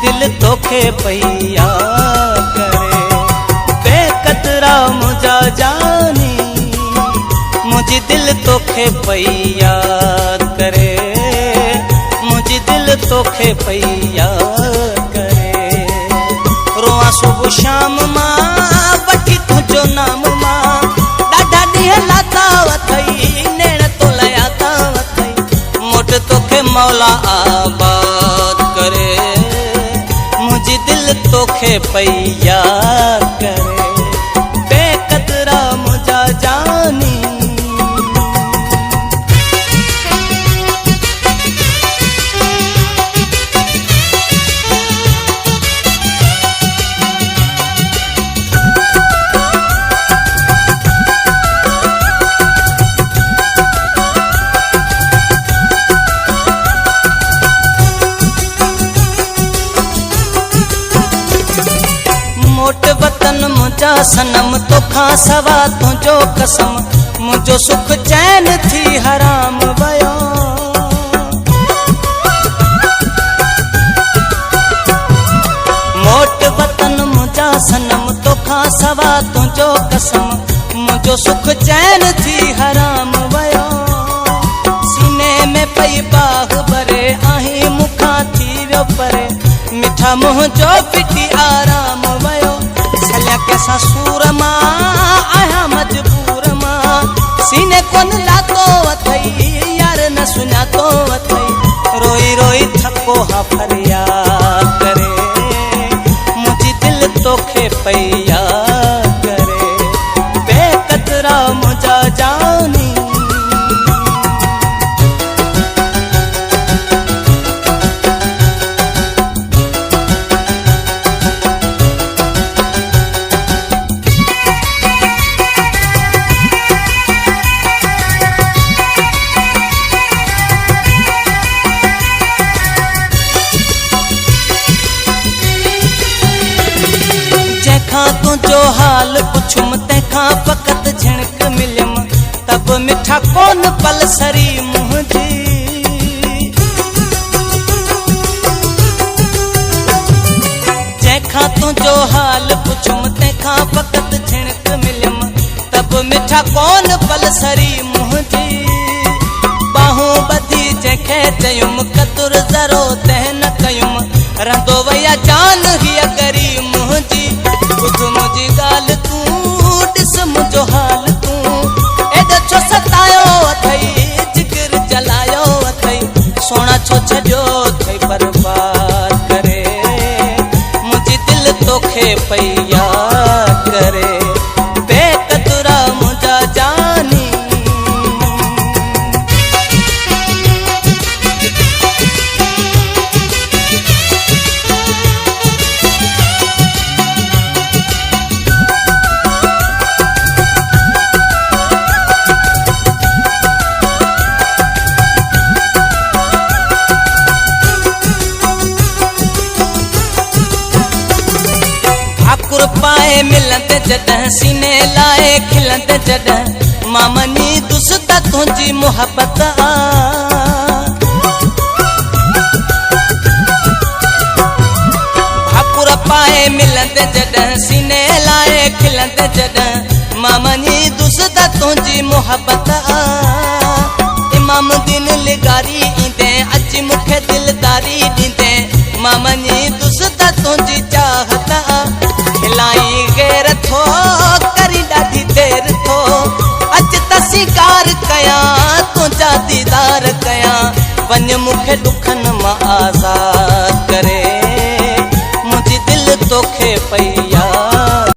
दिल तोखे पई याद करे, बेकतरा मुझा जानी मुझी दिल तोखे पई याद करे, मुझी दिल तोखे पई याद करे। रोआ सुबह शाम मां वठी तुझो नाम मां, ॾाढा ॾींहं लाता वथई नेण तो लया था वथई, मोट तोखे मौला आबाद करे, मुझी दिल तोखे पई याद करे, बेकतरा मुझा जानी। मोट वतन मुझा सनम तोखा सवा तुझो कसम, मुझो सुख चैन थी हराम वयो। मोट वतन मुझा सनम तोखा सवा तुझो कसम, मुझो सुख चैन थी हराम वयो। सीने में पई बाह भरे आही मुखा थी वियो परे, मिठा मुँह जो पिटी आराम वयो। छलिया कैसा सूर मां आया मजबूर मां, सीने कोन लातो वथई यार न सुञातो वथई, रोई रोई थको हा फरियाद करे, मुझी दिल तोखे पई याद करे, बेकतरा मुझा जानी। तुझो हाल पुछुम तंहिंखा फ़क़त झिणक मिलियम, तब मिठा कोन पल सरी मुंहिंजी। जंहिंखां तुझो हाल पुछुम तंहिंखा फ़क़त झिणक मिलियम, तब मिठा कोन पल सरी मुंहिंजी। बाहूं ॿधी जंहिंखे चयुम कतुर ज़रो तंहिं न कयुम, रंदो वया जान हीअ गरी मुंहिंजी। ॿुध मुंहिंजी ॻाल्हि तूं ॾिस मुंहिंजो हाल तूं, एॾो छो सतायो अथई जिगर जलायो अथई, सोना छो छॾियो अथई बर्बाद करे, मुंहिंजी दिल तोखे पई याद करे, बेकतरा मुझा जानी। पाए मिलंदे जॾहिं सीने लाए खिलंदे जॾहिं, मां मनी दुस त तुंहिंजी मुहबत आ। भाकुर पाए मिलंदे जॾहिं सीने लाए खिलंदे जॾहिं, मां मनी दुस त तुंहिंजी मुहबत आ। इमाम दिन लिगारी ईंदे अची मूंखे दिलदारी ॾींदे, मां मनी दुस त तुंहिंजी चाहत आ। खिलाई गैर थो करी ॾाढी देर थो, अच त स्वीकार कयां तुंहिंजा दीदार कयां, वञ मूंखे ॾुखनि मां आज़ाद